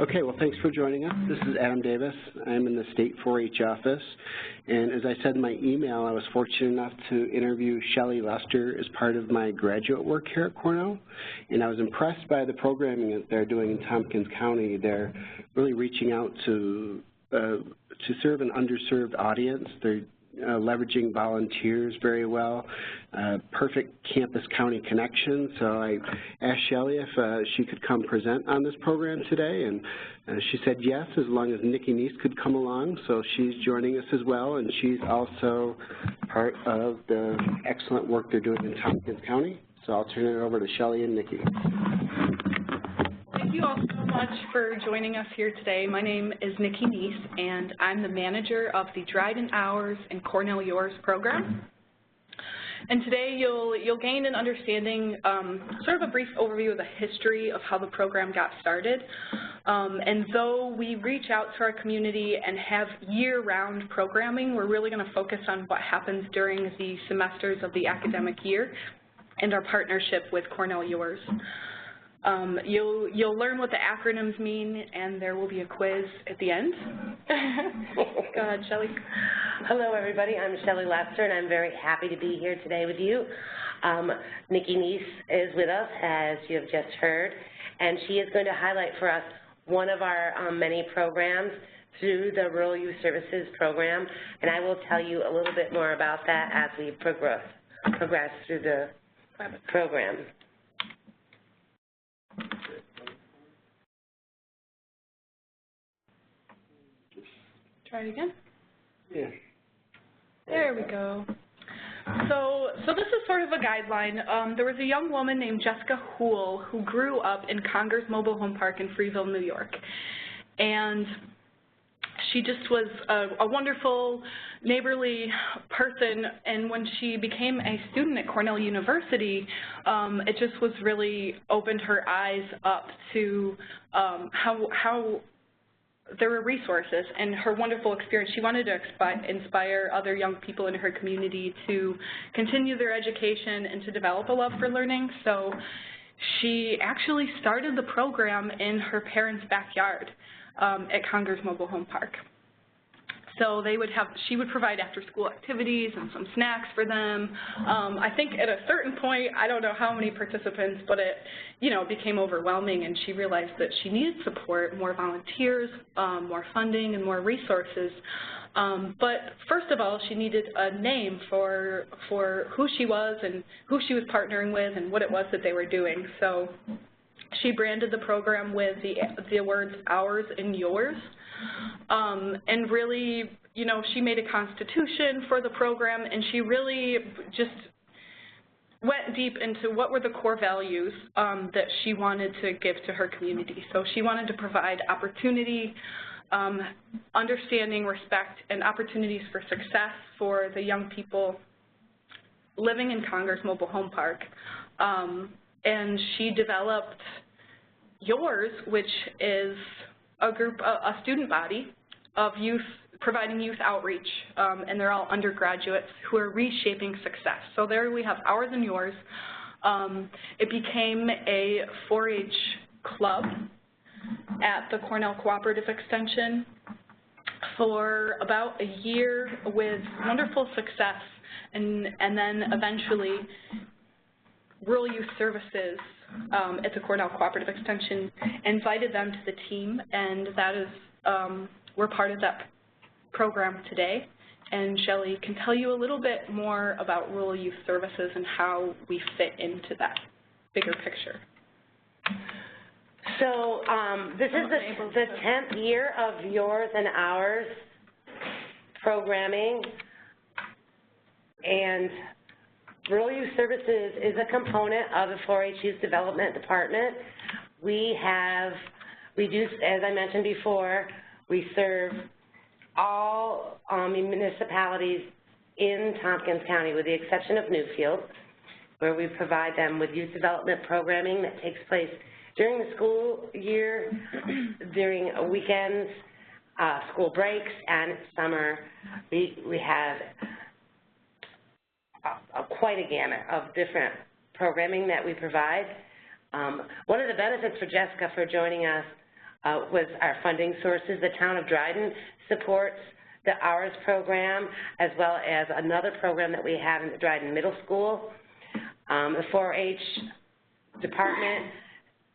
Okay, well, thanks for joining us. This is Adam Davis. I'm in the State 4-H office, and as I said in my email, I was fortunate enough to interview Shelley Lester as part of my graduate work here at Cornell, and I was impressed by the programming that they're doing in Tompkins County. They're really reaching out to serve an underserved audience. They're leveraging volunteers very well, perfect campus county connection. So I asked Shelley if she could come present on this program today, and she said yes, as long as Nikki Neese could come along. So she's joining us as well, and she's also part of the excellent work they're doing in Tompkins County. So I'll turn it over to Shelley and Nikki. Thank you all so much for joining us here today. My name is Nikki Neese, and I'm the manager of the Dryden Hours and Cornell Yours program. And today you'll gain an understanding, sort of a brief overview of the history of how the program got started. And though we reach out to our community and have year-round programming, we're really going to focus on what happens during the semesters of the academic year and our partnership with Cornell Yours. You'll learn what the acronyms mean, and there will be a quiz at the end. Go ahead, Shelley. Hello, everybody. I'm Shelley Lester, and I'm very happy to be here today with you. Nikki Neese is with us, as you have just heard, and she is going to highlight for us one of our many programs through the Rural Youth Services program, and I will tell you a little bit more about that as we progress through the program. Try it again? Yeah. There we go. So this is sort of a guideline. There was a young woman named Jessica Houle who grew up in Congers Mobile Home Park in Freeville, New York. And she just was a wonderful, neighborly person, and when she became a student at Cornell University, it just was really opened her eyes up to how there were resources and her wonderful experience. She wanted to inspire other young people in her community to continue their education and to develop a love for learning. So she actually started the program in her parents' backyard at Congers Mobile Home Park. So she would provide after-school activities and some snacks for them. I think at a certain point, I don't know how many participants, but it, became overwhelming, and she realized that she needed support, more volunteers, more funding, and more resources. But first of all, she needed a name for who she was and who she was partnering with and what it was that they were doing. So she branded the program with the words ours and yours. And really, she made a constitution for the program, and she really just went deep into what were the core values that she wanted to give to her community. So she wanted to provide opportunity, understanding, respect, and opportunities for success for the young people living in Congers Mobile Home Park. And she developed Yours, which is a student body of youth, providing youth outreach, and they're all undergraduates who are reshaping success. So there we have ours and yours. It became a 4-H club at the Cornell Cooperative Extension for about a year with wonderful success, and then eventually Rural Youth Services at the Cornell Cooperative Extension invited them to the team, and that is, we're part of that program today. And Shelley can tell you a little bit more about Rural Youth Services and how we fit into that bigger picture. So this is the 10th year of Yours and Ours programming, and Rural Youth Services is a component of the 4-H Youth Development Department. We do, as I mentioned before, we serve all municipalities in Tompkins County, with the exception of Newfield, where we provide them with youth development programming that takes place during the school year, during weekends, school breaks, and summer. We have quite a gamut of different programming that we provide. One of the benefits for Jessica for joining us was our funding sources. The town of Dryden supports the Hours program, as well as another program that we have in the Dryden Middle School. The 4-H department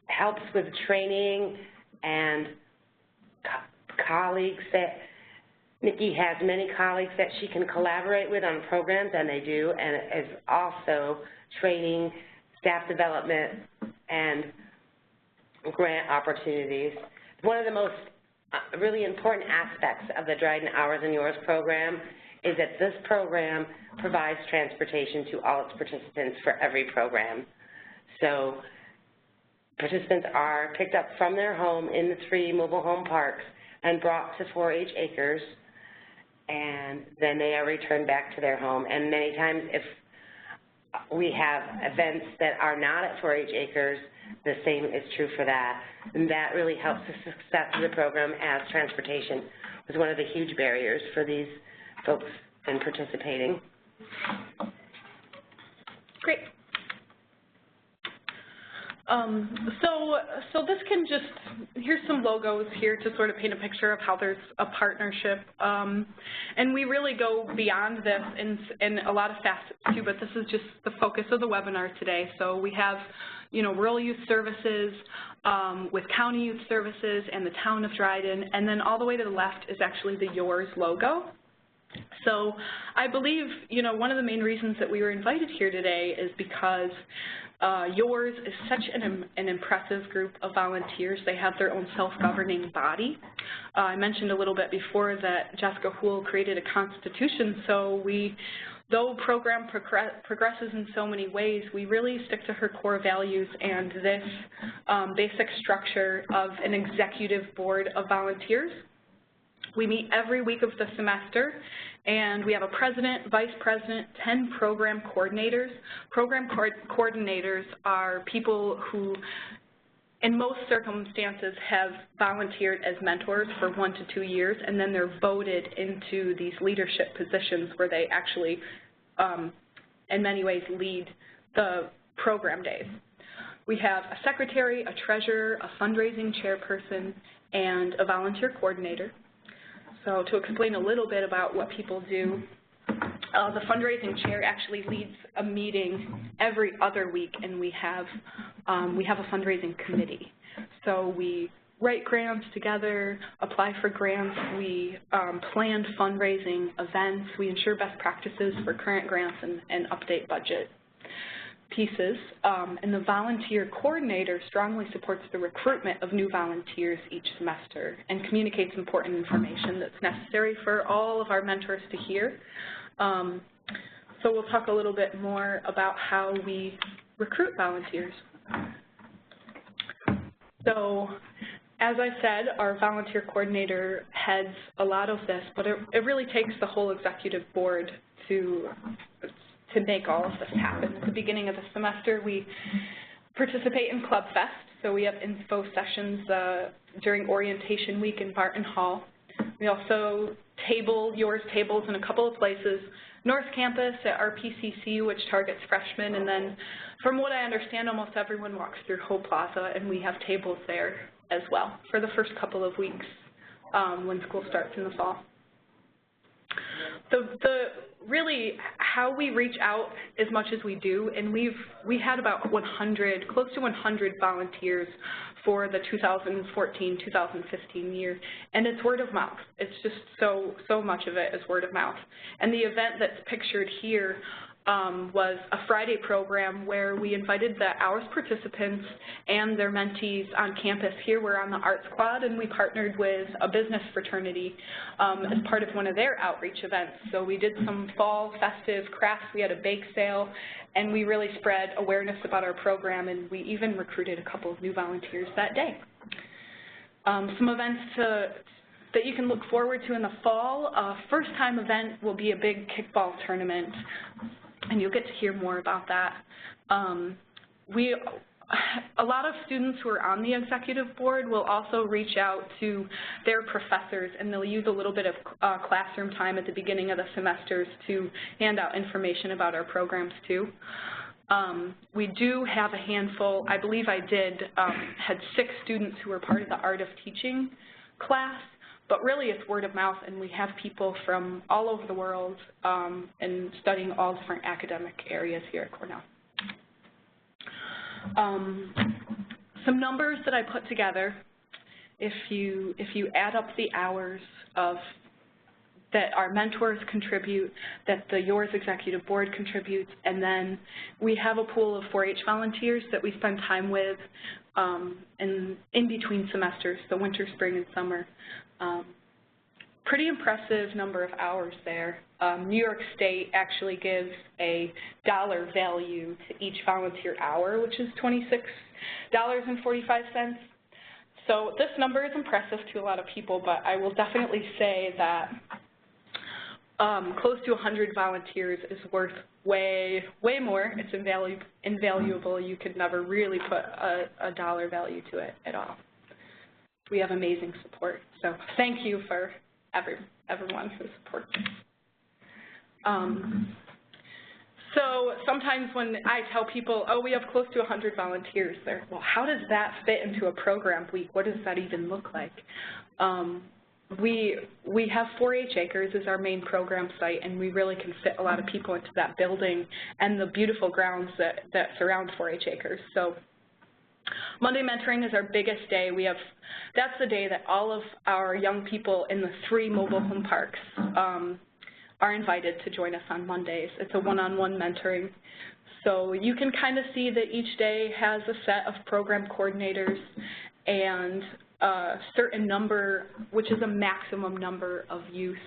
helps with training and colleagues that Nikki has many colleagues that she can collaborate with on programs, and they do, and is also training, staff development, and grant opportunities. One of the most really important aspects of the Dryden Hours and Yours program is that this program provides transportation to all its participants for every program. So participants are picked up from their home in the 3 mobile home parks and brought to 4-H acres, and then they are returned back to their home. And many times if we have events that are not at 4-H acres, the same is true for that. And that really helps the success of the program, as transportation was one of the huge barriers for these folks in participating. Great. So this can just, here's some logos here to sort of paint a picture of how there's a partnership. And we really go beyond this in a lot of facets too, but this is just the focus of the webinar today. So we have, you know, rural youth services with county youth services and the town of Dryden, and then all the way to the left is actually the Yours logo. So I believe, you know, one of the main reasons that we were invited here today is because Yours is such an impressive group of volunteers. They have their own self-governing body. I mentioned a little bit before that Jessica Houle created a constitution, so though program progresses in so many ways, we really stick to her core values and this basic structure of an executive board of volunteers. We meet every week of the semester, and we have a president, vice president, 10 program coordinators. Program coordinators are people who, in most circumstances, have volunteered as mentors for 1 to 2 years, and then they're voted into these leadership positions where they actually, in many ways, lead the program days. We have a secretary, a treasurer, a fundraising chairperson, and a volunteer coordinator. So to explain a little bit about what people do, the fundraising chair actually leads a meeting every other week, and we have a fundraising committee. So we write grants together, apply for grants, we plan fundraising events, we ensure best practices for current grants and update budget pieces, and the volunteer coordinator strongly supports the recruitment of new volunteers each semester and communicates important information that's necessary for all of our mentors to hear. So we'll talk a little bit more about how we recruit volunteers. So as I said, our volunteer coordinator heads a lot of this, but it really takes the whole executive board to make all of this happen. At the beginning of the semester, we participate in Club Fest, so we have info sessions during orientation week in Barton Hall. We also Yours tables in a couple of places, North Campus at our PCC, which targets freshmen, and then from what I understand, almost everyone walks through Ho Plaza, and we have tables there as well for the first couple of weeks when school starts in the fall. Really how we reach out as much as we do, and we had about close to 100 volunteers for the 2014-2015 year, and it's word of mouth. It's just so much of it is word of mouth. And the event that's pictured here was a Friday program where we invited the Hours participants and their mentees on campus. Here we're on the Art Squad, and we partnered with a business fraternity as part of one of their outreach events. So we did some fall festive crafts, we had a bake sale, and we really spread awareness about our program, and we even recruited a couple of new volunteers that day. Some events that you can look forward to in the fall. First time event will be a big kickball tournament, and you'll get to hear more about that. A lot of students who are on the executive board will also reach out to their professors, and they'll use a little bit of classroom time at the beginning of the semesters to hand out information about our programs too. We do have a handful, I believe I had 6 students who were part of the Art of Teaching class, but really it's word of mouth, and we have people from all over the world and studying all different academic areas here at Cornell. Some numbers that I put together, if you add up the hours that our mentors contribute, that the YORS Executive Board contributes, and then we have a pool of 4-H volunteers that we spend time with in between semesters, so winter, spring, and summer. Pretty impressive number of hours there. New York State actually gives a dollar value to each volunteer hour, which is $26.45. So this number is impressive to a lot of people, but I will definitely say that close to 100 volunteers is worth way more. It's invaluable. You could never really put a dollar value to it at all. We have amazing support, so thank you for everyone who supports us. So sometimes when I tell people, oh, we have close to 100 volunteers, they're, well, how does that fit into a program week? What does that even look like? We have 4-H Acres as our main program site, and we really can fit a lot of people into that building and the beautiful grounds that surround 4-H Acres. So Monday mentoring is our biggest day. That's the day that all of our young people in the 3 mobile home parks are invited to join us on Mondays. It's a one-on-one mentoring. So you can kind of see that each day has a set of program coordinators and a certain number, which is a maximum number of youth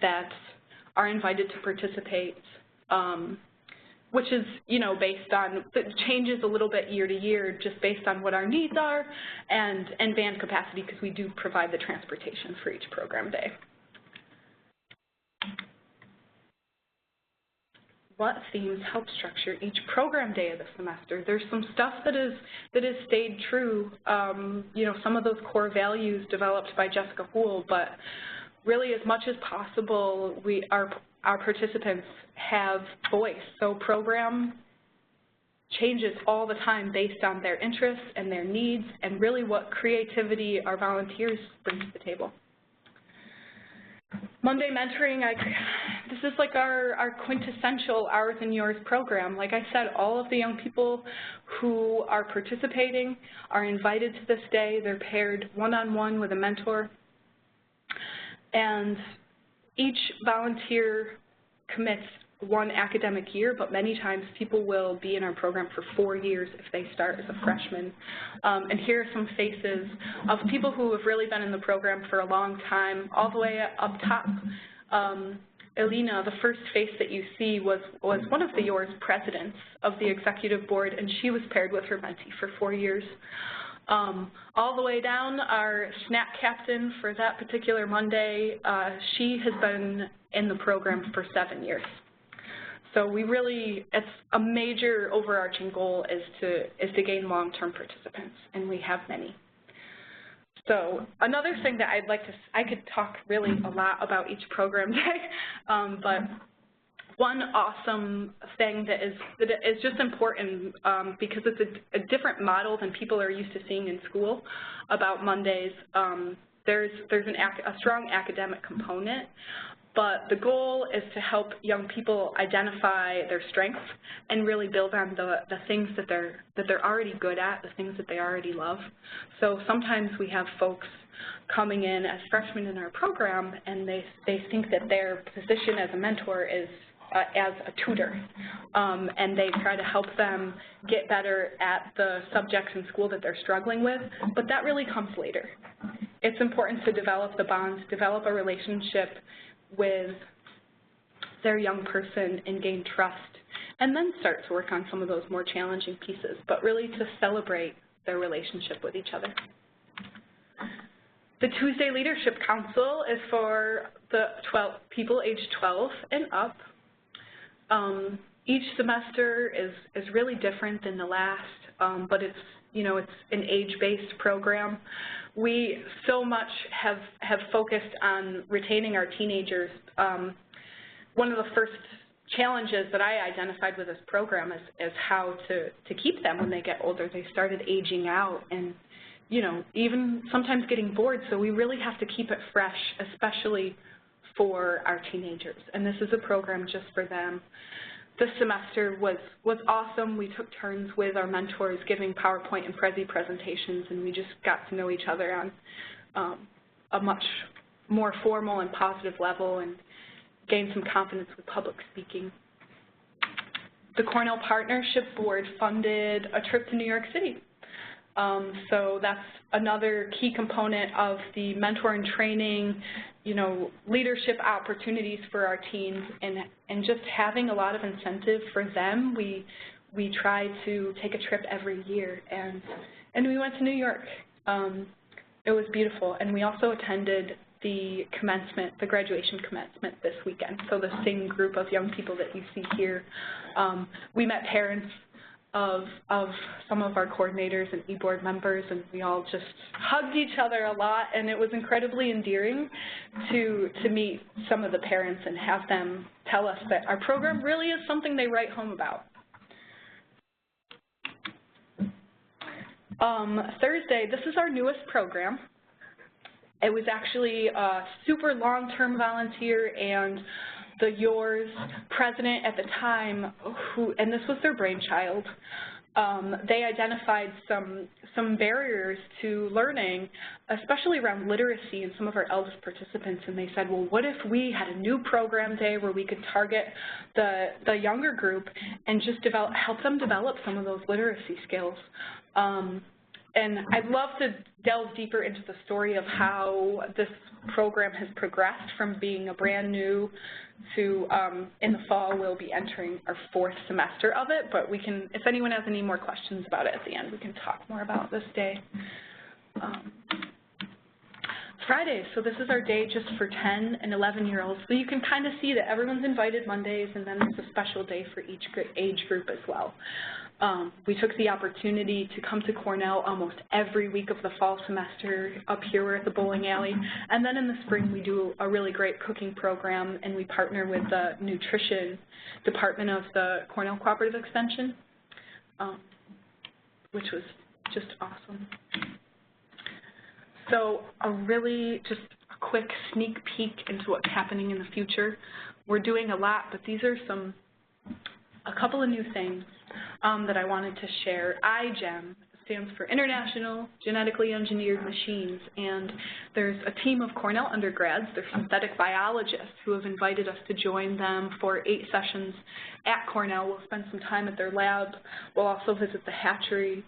that are invited to participate, which is, based on, it changes a little bit year to year just based on what our needs are and van capacity, because we do provide the transportation for each program day. What themes help structure each program day of the semester? There's some stuff that has stayed true, some of those core values developed by Jessica Houle, but really as much as possible, our participants have voice. So program changes all the time based on their interests and their needs and really what creativity our volunteers bring to the table. Monday mentoring, this is like our quintessential Ours and Yours program. Like I said, all of the young people who are participating are invited to this day. They're paired one-on-one with a mentor. And each volunteer commits 1 academic year, but many times people will be in our program for 4 years if they start as a freshman. And here are some faces of people who have really been in the program for a long time. All the way up top, Elena, the first face that you see was one of the YORS presidents of the executive board, and she was paired with her mentee for 4 years. All the way down, our snack captain for that particular Monday, she has been in the program for 7 years. So it's a major overarching goal is to gain long-term participants, and we have many. So another thing that I could talk really a lot about each program day, but one awesome thing that is just important because it's a different model than people are used to seeing in school about Mondays. There's a strong academic component, but the goal is to help young people identify their strengths and really build on the things that they're already good at, the things that they already love. So sometimes we have folks coming in as freshmen in our program, and they think that their position as a mentor is as a tutor, and they try to help them get better at the subjects in school that they're struggling with, but that really comes later. It's important to develop the bonds, develop a relationship with their young person and gain trust, and then start to work on some of those more challenging pieces, but really to celebrate their relationship with each other. The Tuesday Leadership Council is for the people aged 12 and up. Each semester is really different than the last, but it's an age-based program. We so much have focused on retaining our teenagers. One of the first challenges that I identified with this program is how to keep them when they get older. They started aging out and, you know, even sometimes getting bored, so we really have to keep it fresh, especially for our teenagers. And this is a program just for them. This semester was awesome. We took turns with our mentors giving PowerPoint and Prezi presentations, and we just got to know each other on a much more formal and positive level and gained some confidence with public speaking. The Cornell Partnership Board funded a trip to New York City. So that's another key component of the mentor and training, you know, leadership opportunities for our teens, and just having a lot of incentive for them. We try to take a trip every year, and we went to New York. It was beautiful, and we also attended the graduation commencement this weekend. So the same group of young people that you see here. We met parents of some of our coordinators and e-board members, and we all just hugged each other a lot, and it was incredibly endearing to meet some of the parents and have them tell us that our program really is something they write home about. Thursday, this is our newest program. It was actually a super long-term volunteer, and the YOR's president at the time, and this was their brainchild, they identified some barriers to learning, especially around literacy in some of our eldest participants, and they said, well, what if we had a new program day where we could target the younger group and just help them develop some of those literacy skills. And I'd love to delve deeper into the story of how this program has progressed from being a brand new to, in the fall, we'll be entering our 4th semester of it, but we can, if anyone has any more questions about it at the end, we can talk more about this day. Friday, so this is our day just for 10 and 11-year-olds, so you can kind of see that everyone's invited Mondays, and then there's a special day for each age group as well. We took the opportunity to come to Cornell almost every week of the fall semester. Up here we're at the bowling alley, and then in the spring we do a really great cooking program, and we partner with the nutrition department of the Cornell Cooperative Extension, which was just awesome. So just a quick sneak peek into what's happening in the future. We're doing a lot, but these are a couple of new things that I wanted to share. iGEM stands for International Genetically Engineered Machines, and there's a team of Cornell undergrads, they're synthetic biologists, who have invited us to join them for 8 sessions at Cornell. We'll spend some time at their lab. We'll also visit the hatchery,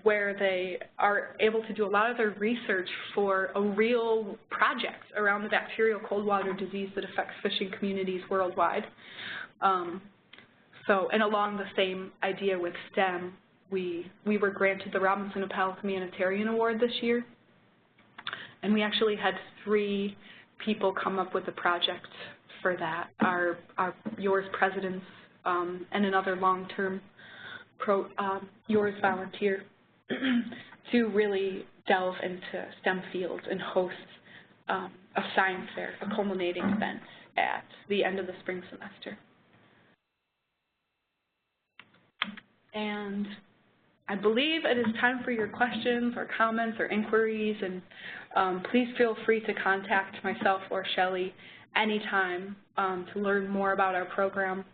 where they are able to do a lot of their research for a real project around the bacterial cold water disease that affects fishing communities worldwide. And along the same idea with STEM, we were granted the Robinson Appellate Humanitarian Award this year, and we actually had 3 people come up with a project for that. Our YOR's presidents and another long-term YOR's volunteer to really delve into STEM fields and host a science fair, a culminating event at the end of the spring semester. And I believe it is time for your questions or comments or inquiries, and please feel free to contact myself or Shelley anytime to learn more about our program.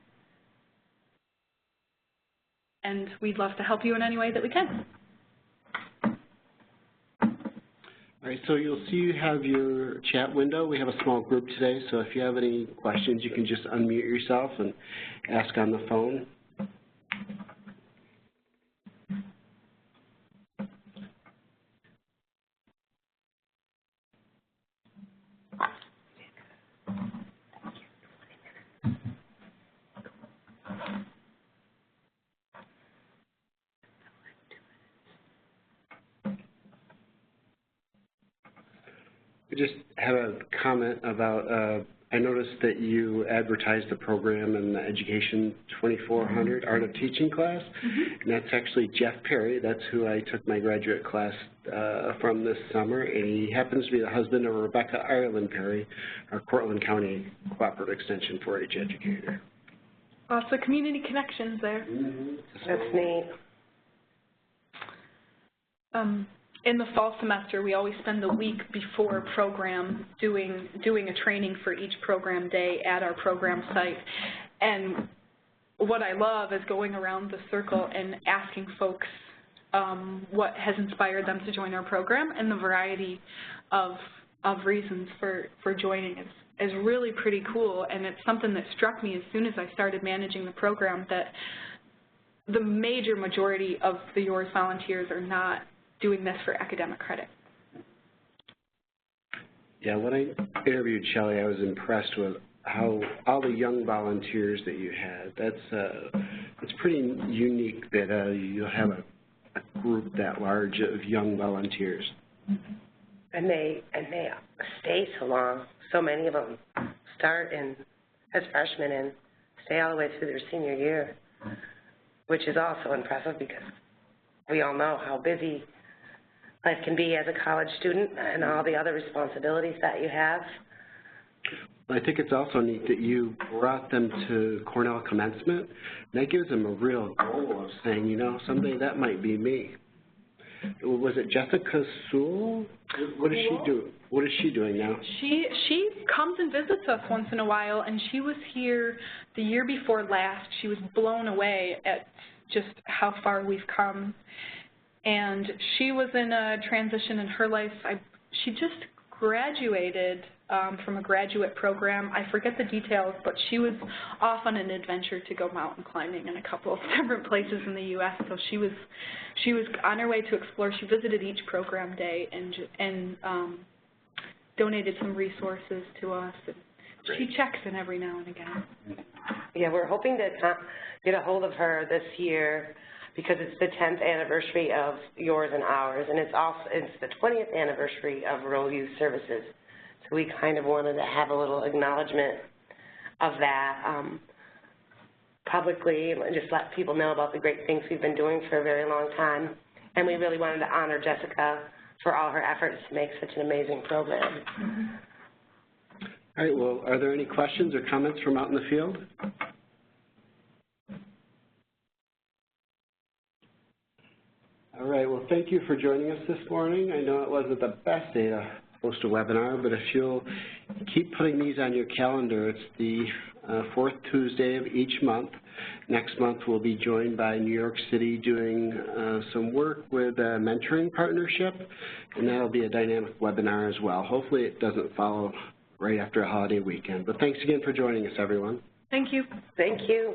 And we'd love to help you in any way that we can. All right, so you'll see you have your chat window. We have a small group today, so if you have any questions, you can just unmute yourself and ask on the phone. I just have a comment about I noticed that you advertised the program in the Education 2400 Art of Teaching class, and that's actually Jeff Perry. That's who I took my graduate class from this summer, and he happens to be the husband of Rebecca Ireland Perry, our Cortland County Cooperative Extension 4-H educator. Lots of community connections there. That's neat. In the fall semester, we always spend the week before a program doing a training for each program day at our program site. And what I love is going around the circle and asking folks what has inspired them to join our program, and the variety of reasons for joining is really pretty cool. And it's something that struck me as soon as I started managing the program, that the major majority of the Yours volunteers are not doing this for academic credit. Yeah, when I interviewed Shelley, I was impressed with how all the young volunteers that you had. It's pretty unique that you'll have a group that large of young volunteers. And they stay so long. So many of them start as freshmen and stay all the way through their senior year, which is also impressive because we all know how busy life can be as a college student and all the other responsibilities that you have. I think it's also neat that you brought them to Cornell commencement. That gives them a real goal of saying, you know, someday that might be me. Was it Jessica Sewell? What does she do? What is she doing now? She comes and visits us once in a while, and she was here the year before last. She was blown away at just how far we've come. And she was in a transition in her life. She just graduated from a graduate program. I forget the details, but she was off on an adventure to go mountain climbing in a couple of different places in the U.S. So she was on her way to explore. She visited each program day and donated some resources to us. And she checks in every now and again. Yeah, we're hoping to get a hold of her this year, because it's the 10th anniversary of Yours and Ours, and it's the 20th anniversary of Rural Youth Services. So we kind of wanted to have a little acknowledgement of that publicly, and just let people know about the great things we've been doing for a very long time. And we really wanted to honor Jessica for all her efforts to make such an amazing program. All right, well, are there any questions or comments from out in the field? All right, well, thank you for joining us this morning. I know it wasn't the best day to host a webinar, but if you'll keep putting these on your calendar, it's the fourth Tuesday of each month. Next month, we'll be joined by New York City doing some work with a mentoring partnership, and that'll be a dynamic webinar as well. Hopefully it doesn't follow right after a holiday weekend. But thanks again for joining us, everyone. Thank you. Thank you.